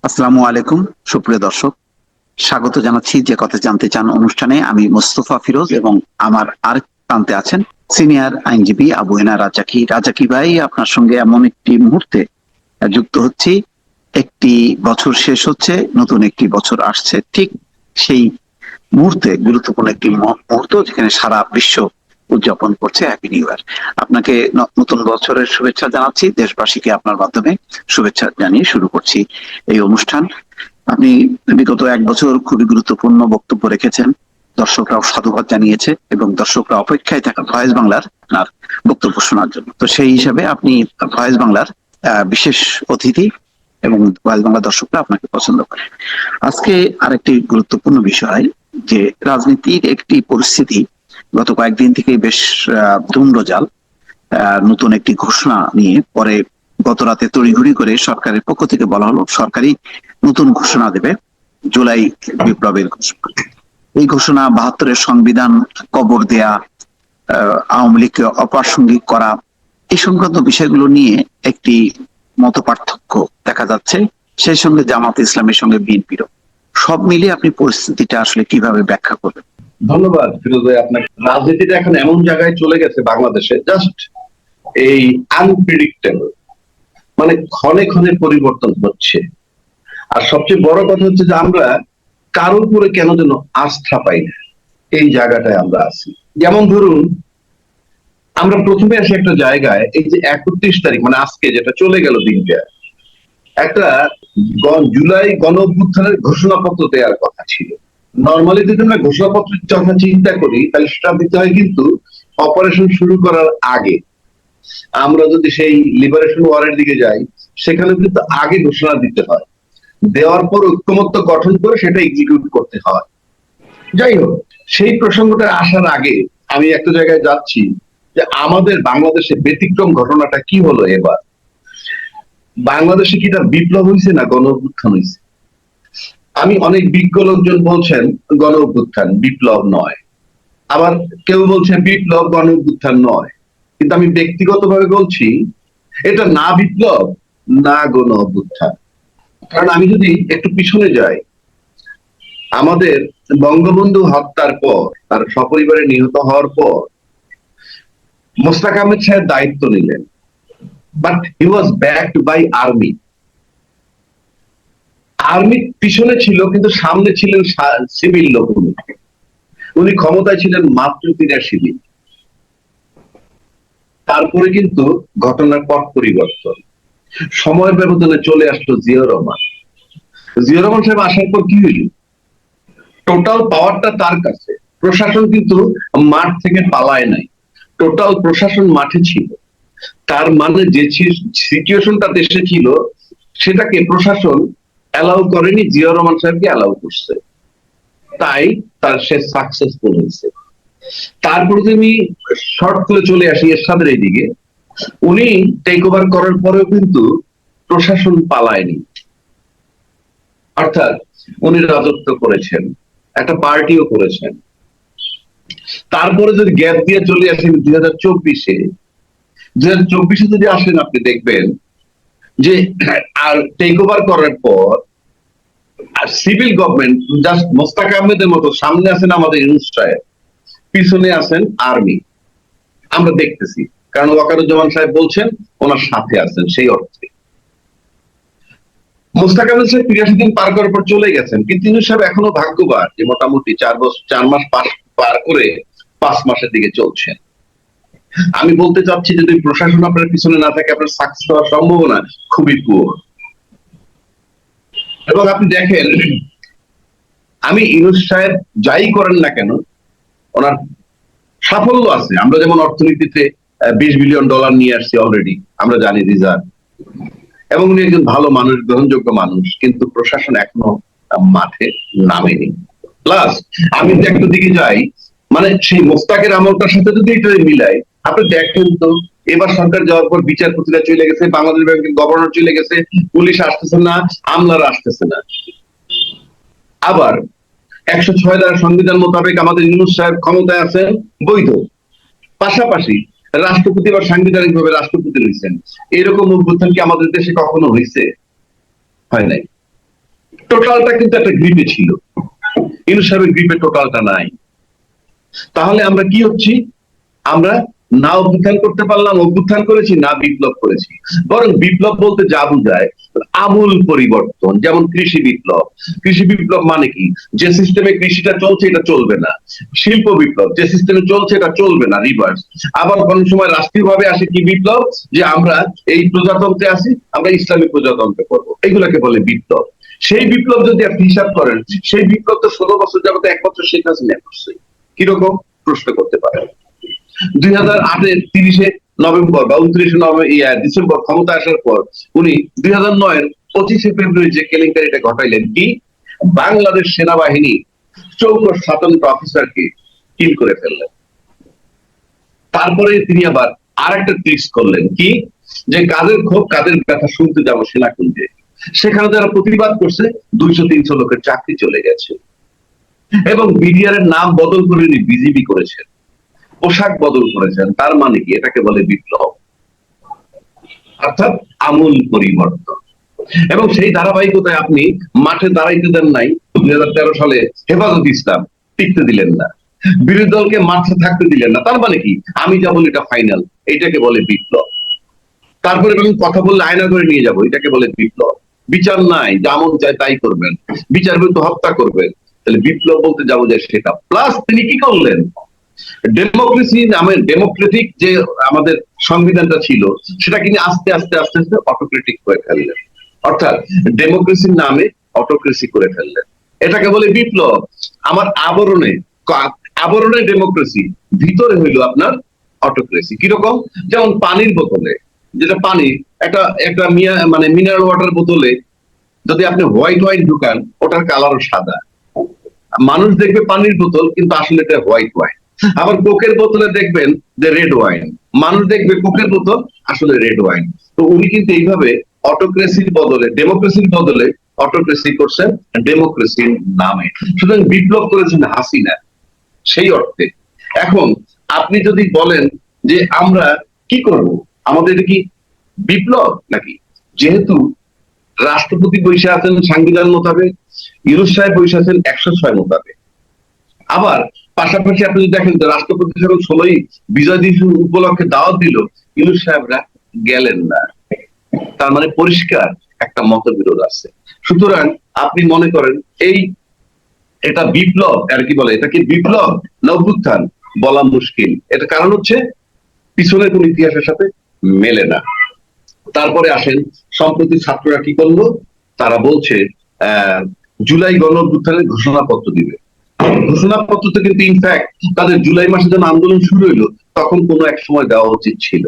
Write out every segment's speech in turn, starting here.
আসসালামু আলাইকুম, সুপ্রিয় দর্শক। স্বাগত জানাচ্ছি যে কথা জানতে চান অনুষ্ঠানে। আমি মোস্তফা ফিরোজ এবং আমার আরেক প্রান্তে আছেন সিনিয়র আইনজীবী আবু হেনা রাজাকি। রাজাকি ভাই, আপনার সঙ্গে এমন একটি মুহূর্তে যুক্ত হচ্ছি, একটি বছর শেষ হচ্ছে, নতুন একটি বছর আসছে। ঠিক সেই মুহূর্তে গুরুত্বপূর্ণ একটি মুহূর্ত যেখানে সারা বিশ্ব উদযাপন করছে হ্যাপি নিউ ইয়ার। আপনাকে নতুন বছরের শুভেচ্ছা জানাচ্ছি, দেশবাসীকে আপনার মাধ্যমে শুভেচ্ছা জানিয়ে শুরু করছি এই অনুষ্ঠান। আপনি বিগত এক বছর খুবই গুরুত্বপূর্ণ বক্তব্য রেখেছেন, দর্শকরাও সাধুবাদ জানিয়েছে এবং দর্শকরা অপেক্ষায় থাকা ভয়েস বাংলার আপনার বক্তব্য শোনার জন্য। তো সেই হিসাবে আপনি ভয়েস বাংলার বিশেষ অতিথি এবং ভয়েস বাংলা দর্শকরা আপনাকে পছন্দ করে। আজকে আরেকটি গুরুত্বপূর্ণ বিষয়, যে রাজনীতির একটি পরিস্থিতি গত কয়েকদিন থেকে বেশ ধূম্রজাল। নতুন একটি ঘোষণা নিয়ে পরে গত রাতে তড়িঘড়ি করে সরকারের পক্ষ থেকে বলা হলো সরকারি নতুন ঘোষণা দেবে, জুলাই বিপ্লবের ঘোষণা। এই ঘোষণা ৭২-এর সংবিধান কবর দেয়া, আওয়ামী লীগকে অপ্রাসঙ্গিক করা, এই সংক্রান্ত বিষয়গুলো নিয়ে একটি মত পার্থক্য দেখা যাচ্ছে। সেই সঙ্গে জামাত ইসলামের সঙ্গে বিএনপিরও। সব মিলিয়ে আপনি পরিস্থিতিটা আসলে কিভাবে ব্যাখ্যা করবেন? ধন্যবাদ ফিরোজ ভাই আপনাকে। রাজনীতিটা এখন এমন জায়গায় চলে গেছে বাংলাদেশে, জাস্ট এই আনপ্রেডিক্টেবল, মানে ক্ষণে ক্ষণে পরিবর্তন হচ্ছে। আর সবচেয়ে বড় কথা হচ্ছে যে আমরা কারোর উপরে কেন যেন আস্থা পাই না, এই জায়গাটায় আমরা আছি। যেমন ধরুন, আমরা প্রথমে আসি একটা জায়গায়, এই যে ৩১ তারিখ মানে আজকে যেটা চলে গেল দিনটা, একটা জুলাই গণ অভ্যুত্থানের ঘোষণাপত্র দেওয়ার কথা ছিল। নর্মালি যদি আমরা ঘোষণাপত্রের কথা চিন্তা করি তাহলে সেটা দিতে হয় কিন্তু অপারেশন শুরু করার আগে। আমরা যদি সেই লিবারেশন ওয়ারের দিকে যাই, সেখানে কিন্তু আগে ঘোষণা দিতে হয়, দেওয়ার পর ঐক্যমত্য গঠন করে সেটা এক্সিকিউট করতে হয়। যাই হোক, সেই প্রসঙ্গটা আসার আগে আমি একটা জায়গায় যাচ্ছি যে আমাদের বাংলাদেশে ব্যতিক্রম ঘটনাটা কি হলো এবার। বাংলাদেশে কি এটা বিপ্লব হয়েছে না গণ অভ্যুত্থান হয়েছে? আমি অনেক বিজ্ঞ লোকজন বলছেন গণ অভ্যুত্থান, বিপ্লব নয়। আবার কেউ বলছেন বিপ্লব গণ অভ্যুত্থান নয়। কিন্তু আমি ব্যক্তিগতভাবে বলছি এটা না বিপ্লব না গণ অভ্যুত্থান। কারণ আমি যদি একটু পিছনে যাই, আমাদের বঙ্গবন্ধু হত্যার পর, তার সপরিবারে নিহত হওয়ার পর মোস্তাক আহমেদ সাহেব দায়িত্ব নিলেন, but he was backed by army. Army পিছনে ছিল কিন্তু সামনে ছিলেন সিভিল লোক। উনি ক্ষমতায় ছিলেন মাত্র ৮৩ দিন। তারপরে কিন্তু ঘটনার পট পরিবর্তন, সময় ব্যবধানে চলে আসলো জিয়াউর রহমান। জিয়াউর রহমান সাহেব আসার পর কি হইল? টোটাল পাওয়ারটা তার কাছে। প্রশাসন কিন্তু মাঠ থেকে পালায় নাই, টোটাল প্রশাসন মাঠে ছিল। তার মানে যে সিচুয়েশনটা দেশে ছিল সেটাকে প্রশাসন অ্যালাউ করেনি, জিয়াউর রহমান সাহেবকে অ্যালাউ করছে, তাই তার সে সাকসেসফুল হয়েছে। তারপরে তুমি শর্ট করে চলে আসি এরশাদের এইদিকে, উনি টেক ওভার করার পরেও কিন্তু প্রশাসন পালায়নি, অর্থাৎ উনি রাজত্ব করেছেন, একটা পার্টিও করেছেন। তারপরে যদি গ্যাপ দিয়ে চলে আসেন ২০২৪-এ, ২০২৪-এ যদি আসেন আপনি দেখবেন যে আর টেক ওভার করার পর আর সিভিল গভর্নমেন্ট জাস্ট মোস্তাক আহমেদের মতো, সামনে আছেন আমাদের ইউনূস সাহেব, পিছনে আছেন আর্মি। আমরা দেখতেছি, কারণ ওয়াকারুজ্জামান সাহেব বলছেন ওনার সাথে আছেন। সেই অর্থে মোস্তাক আহমেদ সাহেব ৮৩ দিন পার করার পর চলে গেছেন, কিন্তু ইউনূস সাহেব এখনো ভাগ্যবান যে মোটামুটি ৪ মাস পার করে ৫ মাসের দিকে চলছেন। আমি বলতে চাচ্ছি যদি প্রশাসন আপনার পিছনে না থাকে, আপনার সাকসেস হওয়ার সম্ভাবনা খুবই পুয়ার। এবং আপনি দেখেন, আমি ইউনূস সাহেব যাই করেন না কেন ওনার সাফল্য আছে। আমরা যেমন অর্থনীতিতে $২০ বিলিয়ন নিয়ে আসছি অলরেডি, আমরা জানি রিজার্ভ, এবং উনি একজন ভালো মানুষ, গ্রহণযোগ্য মানুষ, কিন্তু প্রশাসন এখনো মাঠে নামেনি। প্লাস আমি যদি একটা দিকে যাই, মানে সেই মোস্তাকের আমলটার সাথে যদি এটা মিলাই, আপনি দেখেন তো এবার সরকার যাওয়ার পর বিচারপতিরা চলে গেছে, বাংলাদেশ ব্যাংকের গভর্নর চলে গেছে, পুলিশ আসতেছে না, আমলারা আসতেছে না। আবার ১০৬ দ্বারা সংবিধান মোতাবেক আমাদের ইউনূস সাহেব ক্ষমতায় আছেন বৈধ, পাশাপাশি রাষ্ট্রপতি বা সাংবিধানিক ভাবে রাষ্ট্রপতি রয়েছেন। এরকম অভ্যুত্থান কি আমাদের দেশে কখনো হয়েছে? হয় নাই। টোটালটা কিন্তু একটা গ্রিপে ছিল, ইউনূস সাহেবের গ্রিপে টোটালটা নাই। তাহলে আমরা কি হচ্ছি? আমরা না অভ্যুত্থান করতে পারলাম, অভ্যুত্থান করেছি, না বিপ্লব করেছি। বরং বিপ্লব বলতে যা বোঝায় আমূল পরিবর্তন, যেমন কৃষি বিপ্লব। কৃষি বিপ্লব মানে কি? যে সিস্টেমে কৃষিটা চলছে এটা চলবে না। শিল্প বিপ্লব, যে সিস্টেমে চলছে এটা চলবে না, রিভার্স। আবার কোন সময় রাষ্ট্রীয় ভাবে আসে কি বিপ্লব, যে আমরা এই প্রজাতন্ত্রে আসি, আমরা ইসলামিক প্রজাতন্ত্রে করবো, এগুলাকে বলে বিপ্লব। সেই বিপ্লব যদি আপনি হিসাব করেন, সেই বিপ্লব তো 16 বছর যাবত একমাত্র শেখ হাসিনা করছে। কিরকম প্রশ্ন করতে পারেন? 2008-এর 30শে নভেম্বর বা 29শে ডিসেম্বর ক্ষমতা আসার পর উনি 2009-এর 25শে ফেব্রুয়ারি যে কেলেঙ্কারিটা ঘটাইলেন, কি? বাংলাদেশ সেনাবাহিনী চৌকস স্বতন্ত্র অফিসারকে কিল করে ফেললেন। তারপরে তিনি আবার আরেকটা ট্রিক্স করলেন, কি? যে কাদের ক্ষোভ কাদের ব্যথা শুনতে যাবো সেনাকুঞ্জে। সেখানে যারা প্রতিবাদ করছে 200-300 লোকের চাকরি চলে গেছে, এবং বিডিআর এর নাম বদল করে উনি বিজিবি করেছেন, পোশাক বদল করেছেন। তার মানে কি? এটাকে বলে বিপ্লব, অর্থাৎ আমূল পরিবর্তন। এবং সেই ধারাবাহিকতায় আপনি মাঠে দাঁড়াইতে দেন নাই 2013 সালে হেফাজত ইসলাম, টিকতে দিলেন না। বিরোধী দলকে মাঠে থাকতে দিলেন না। তার মানে কি? আমি যা বলি এটা ফাইনাল, এটাকে বলে বিপ্লব। তারপরে বলেন কথা বললে আয়না করে নিয়ে যাবো, এটাকে বলে বিপ্লব। বিচার নাই, যেমন চায় তাই করবেন, বিচার বিরুদ্ধে হত্যা করবেন। তাহলে বিপ্লব বলতে যাবো যে সেটা। প্লাস তিনি কি করলেন? ডেমোক্রেসি নামে ডেমোক্রেটিক যে আমাদের সংবিধানটা ছিল, সেটা কিন্তু আস্তে আস্তে আস্তে আস্তে অটোক্রেটিক করে ফেললেন। অর্থাৎ ডেমোক্রেসির নামে অটোক্রেসি করে ফেললেন। এটাকে বলে বিপ্লব। আমার আবরণে ডেমোক্রেসি, ভিতরে হইলো আপনার অটোক্রেসি। কিরকম? যেমন পানির বোতলে, যেটা পানি, একটা একটা মানে মিনারেল ওয়াটার বোতলে যদি আপনি হোয়াইট ওয়াইন ঢুকান, ওটার কালারও সাদা। মানুষ দেখবে পানির বোতল, কিন্তু আসলে এটা হোয়াইট ওয়াইন। আবার কোকের বোতলে দেখবেন যে রেড ওয়াইন, মানুষ দেখবে কোকের বোতল, আসলে রেড ওয়াইন। তো উনি কিন্তু এইভাবে অটোক্রেসির বদলে, ডেমোক্রেসির বদলে অটোক্রেসি করছেন ডেমোক্রেসির নামে। সুতরাং বিপ্লব করেছেন হাসিনা সেই অর্থে। এখন আপনি যদি বলেন যে আমরা কি করব, আমাদের কি বিপ্লব নাকি? যেহেতু রাষ্ট্রপতি বসে আছেন সংবিধান মোতাবেক, ইউনূস সাহেব বসে আছেন 106 মোতাবেক। আবার পাশাপাশি আপনি যদি দেখেন যে রাষ্ট্রপতি যখন 16ই বিজয় দিবস উপলক্ষে দাওয়াত দিল, ইউনূস সাহেবরা গেলেন না। তার মানে পরিষ্কার একটা মতবিরোধ আছে। সুতরাং আপনি মনে করেন এটা বিপ্লব, আর কি বলে, এটা কি বিপ্লব না অভ্যুত্থান বলা মুশকিল। এটা কারণ হচ্ছে পিছনের কোন ইতিহাসের সাথে মেলে না। তারপরে আসেন সম্প্রতি ছাত্ররা কি করলো? তারা বলছে জুলাই গণ অভ্যুত্থানের ঘোষণাপত্র দিবে। ঘোষণাপত্রতে কিন্তু ইনফ্যাক্ট তাদের জুলাই মাসে যখন আন্দোলন শুরু হইলো, তখন কোনো এক সময় দেওয়া উচিত ছিল।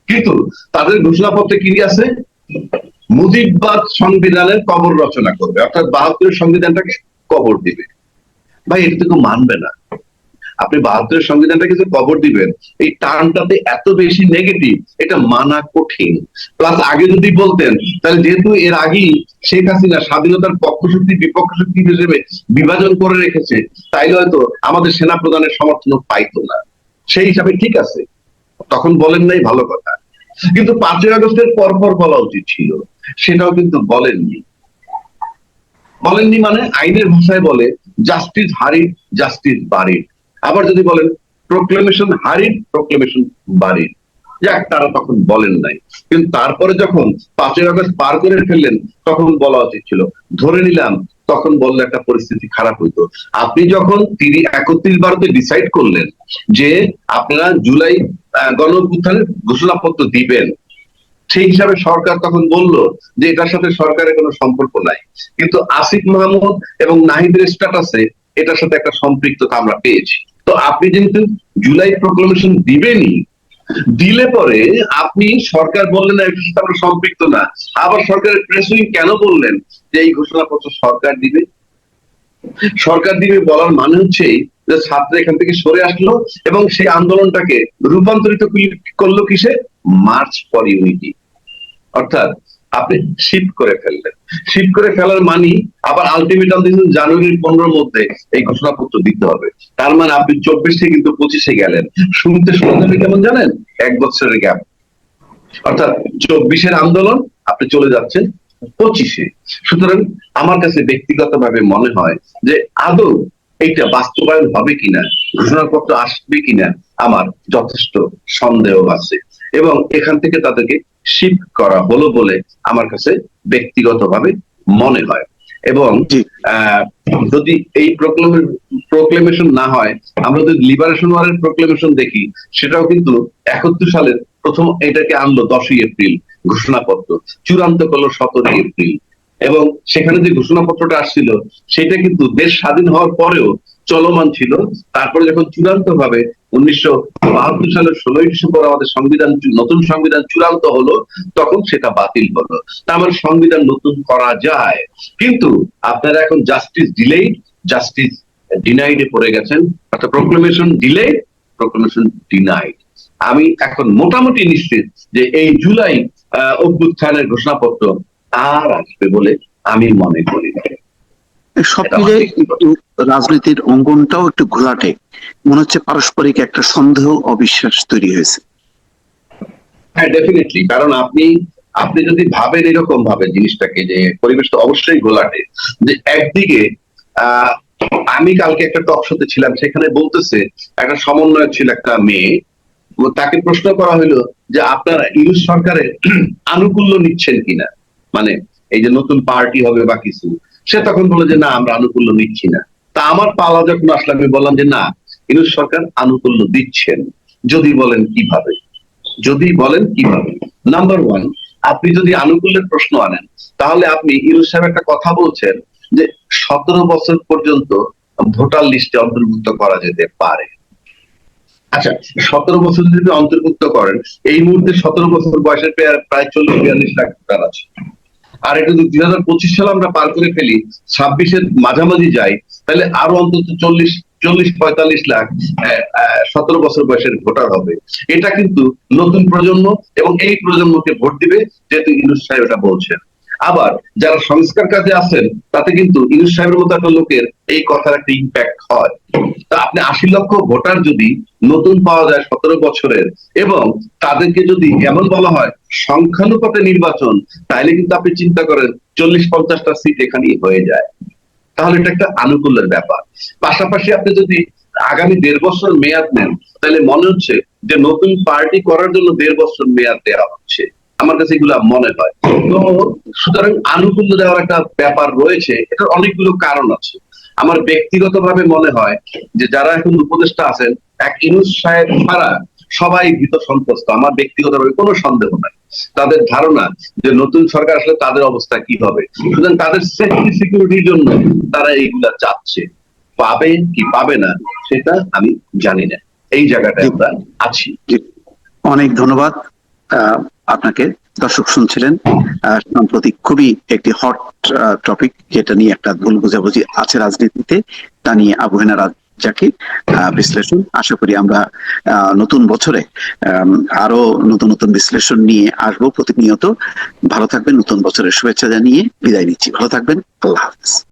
কিন্তু তাদের ঘোষণাপত্রে কি আছে? মুজিববাদ সংবিধানের কবর রচনা করবে, অর্থাৎ 72-এর সংবিধানটাকে কবর দিবে। ভাই, এটা তো কেউ মানবে না। আপনি 72-এর সংবিধানটাকে যে কবর দিবেন, এই টার্মটাতে এত বেশি নেগেটিভ, এটা মানা কঠিন। প্লাস আগে যদি বলতেন, তাহলে যেহেতু এর আগেই শেখ হাসিনা স্বাধীনতার পক্ষ শক্তি বিপক্ষ শক্তি হিসেবে বিভাজন করে রেখেছে, তাইলে হয়তো আমাদের সেনা প্রধানের সমর্থন পাইতো না। সেই হিসাবে ঠিক আছে, তখন বলেন নাই, ভালো কথা। কিন্তু 5ই আগস্টের পরপর বলা উচিত ছিল, সেটাও কিন্তু বলেননি। মানে আইনের ভাষায় বলে জাস্টিস হারিড, জাস্টিস বাড়িড। আবার যদি বলেন প্রোক্লেমেশন হারিড, প্রোক্লেমেশন বাড়িড। যাক, তারা তখন বলেন নাই। কিন্তু তারপরে যখন 5ই আগস্ট পার করে ফেললেন, তখন বলা উচিত ছিল। ধরে নিলাম তখন বললে একটা পরিস্থিতি খারাপ হইতো। আপনি যখন 31-12-তে ডিসাইড করলেন যে আপনারা জুলাই গণ অভ্যুত্থানের ঘোষণাপত্র দিবেন, সেই হিসাবে সরকার তখন বলল যে এটার সাথে সরকারের কোনো সম্পর্ক নাই। কিন্তু আসিফ মাহমুদ এবং নাহিদের স্ট্যাটাসে এটার সাথে একটা সম্পৃক্ততা আমরা পেয়েছি। তো আপনি যেহেতু জুলাই প্রোক্লামেশন দিবেনই, দিলে পরে আপনি সরকার বললেন না এটার সাথে আমরা সম্পৃক্ত না, আবার সরকারের প্রেস উইং কেন বললেন যে এই ঘোষণাপত্র সরকার দিবে? সরকার দিবে বলার মানে হচ্ছে যে ছাত্র এখান থেকে সরে আসলো এবং সেই আন্দোলনটাকে রূপান্তরিত করলো কিসে? March for unity. অর্থাৎ আপনি শিফট করে ফেললেন। শিফট করে ফেলার মানে আবার আলটিমেটাম দিয়েছেন জানুয়ারির 15-র মধ্যে এই ঘোষণাপত্র দিতে হবে। তার মানে আপনি 24 থেকে কিন্তু 25-এ গেলেন। শুনতে শোনা যাবে কেমন জানেন? 1 বছরের গ্যাপ। অর্থাৎ 24-এর আন্দোলন, আপনি চলে যাচ্ছেন 2025-এ। সুতরাং আমার কাছে ব্যক্তিগতভাবে মনে হয় যে আদৌ এইটা বাস্তবায়ন হবে কিনা, ঘোষণাপত্র আসবে কিনা, আমার যথেষ্ট সন্দেহ আছে, এবং এখান থেকে তাদেরকে শিফট করা হলো বলে আমার কাছে ব্যক্তিগতভাবে মনে হয়। এবং জি। আহ, যদি এই প্রোক্লেমেশন না হয়, আমরা যদি লিবারেশন ওয়ারের প্রোক্লেমেশন দেখি, সেটাও কিন্তু 71 সালের প্রথম এটাকে আনলো 10ই এপ্রিল ঘোষণাপত্র, চূড়ান্ত করলো 17ই এপ্রিল। এবং সেখানে যে ঘোষণাপত্রটা আসছিল সেটা কিন্তু দেশ স্বাধীন হওয়ার পরেও চলমান ছিল। তারপরে যখন চূড়ান্ত ভাবে 1972 সালের 16ই ডিসেম্বর আমাদের সংবিধান, নতুন সংবিধান চূড়ান্ত হলো, তখন সেটা বাতিল হলো। তার মানে সংবিধান নতুন করা যায়, কিন্তু আপনারা এখন জাস্টিস ডিলেইড, জাস্টিস ডিনাইডে পড়ে গেছেন, অর্থাৎ প্রোক্লেমেশন ডিলে, প্রোক্লেমেশন ডিনাইড। আমি এখন মোটামুটি নিশ্চিত যে এই জুলাই অভ্যুত্থানের ঘোষণাপত্র আর আসবে বলে আমি মনে করি না। সব এটা মিলে আমার ব্যক্তিগত। একটু রাজনীতির অঙ্গনটাও একটু ঘোলাটে, মনে হচ্ছে পারস্পরিক একটা সন্দেহ অবিশ্বাস তৈরি হয়েছে। হ্যাঁ, ডেফিনেটলি। কারণ আপনি আপনি যদি ভাবেন এরকম ভাবে জিনিসটাকে, যে পরিবেশ তো অবশ্যই ঘোলাটে, যে একদিকে আহ আমি কালকে একটা টক শোতে ছিলাম, সেখানে বলতেছে একটা সমন্বয়ক ছিল একটা মেয়ে, তাকে প্রশ্ন করা হলো যে আপনারা ইউনুস সরকারের আনুকূল্য নিচ্ছেন কিনা, মানে এই যে নতুন পার্টি হবে বা কিছু, সে তখন বলে যে না, আমরা আনুকূল্য নিচ্ছি না। তা আমার পালা যখন আসলে আমি বললাম যে না, ইউনুস সরকার আনুকূল্য দিচ্ছেন, যদি বলেন কিভাবে, যদি বলেন কিভাবে। নাম্বার ওয়ান, আপনি যদি আনুকূল্যের প্রশ্ন আনেন, তাহলে আপনি ইউনুস সাহেব একটা কথা বলছেন যে 17 বছর পর্যন্ত ভোটার লিস্টে অন্তর্ভুক্ত করা যেতে পারে। আচ্ছা, 17 বছর যদি অন্তর্ভুক্ত করেন, এই মুহূর্তে 17 বছর বয়সের প্রায় 40-42 লাখ ভোটার আছে। আর এটা যদি 2025 সালে আমরা পার করে ফেলি, 26-এর মাঝামাঝি যাই, তাহলে আরো অন্তত 40-45 লাখ 17 বছর বয়সের ভোটার হবে। এটা কিন্তু নতুন প্রজন্ম, এবং এই প্রজন্মকে ভোট দিবে, যেহেতু ইউনূস সাহেব এটা বলছেন। আবার যারা সংস্কার কাজে আছেন, তাতে কিন্তু ইউনূস সাহেবের মতো একটা লোকের এই কথার একটা ইম্প্যাক্ট হয়। তা আপনি 80 লক্ষ ভোটার যদি নতুন পাওয়া যায় 17 বছরের, এবং তাদেরকে যদি এমন বলা হয় সংখ্যানুপাতে নির্বাচন, তাহলে কিন্তু আপনি চিন্তা করেন 40-50টা সিট এখানেই হয়ে যায়। তাহলে এটা একটা আনুকূল্যের ব্যাপার। পাশাপাশি আপনি যদি আগামী 1.5 বছর মেয়াদ নেন, তাহলে মনে হচ্ছে যে নতুন পার্টি করার জন্য 1.5 বছর মেয়াদ দেওয়া হচ্ছে। আমার কাছে এগুলা মনে হয়। তো সুতরাং আনুকূল্য দেওয়ার একটা ব্যাপার রয়েছে, এটার অনেকগুলো কারণ আছে। আমার ব্যক্তিগতভাবে মনে হয় যে যারা এখন উপদেষ্টা আছেন, এক ইউনূস সাহেব ছাড়া সবাই ভীত সন্ত্রস্ত, আমার ব্যক্তিগতভাবে কোনো সন্দেহ নাই। তাদের ধারণা যে নতুন সরকার আসলে তাদের অবস্থা কি হবে, সুতরাং তাদের সেফটি সিকিউরিটির জন্য তারা এইগুলা চাচ্ছে। পাবে কি পাবে না সেটা আমি জানি না, এই জায়গাটায় আমরা আছি। জি, অনেক ধন্যবাদ আপনাকে। দর্শক শুনছিলেন সম্প্রতি খুবই একটি হট টপিক, যেটা নিয়ে একটা ভুল বোঝাবুঝি আছে রাজনীতিতে, তা নিয়ে আবু হেনা রাজ্জাকী বিশ্লেষণ। আশা করি আমরা নতুন বছরে আরো নতুন নতুন বিশ্লেষণ নিয়ে আসবো প্রতিনিয়ত। ভালো থাকবেন, নতুন বছরের শুভেচ্ছা জানিয়ে বিদায় নিচ্ছি। ভালো থাকবেন, আল্লাহ হাফেজ।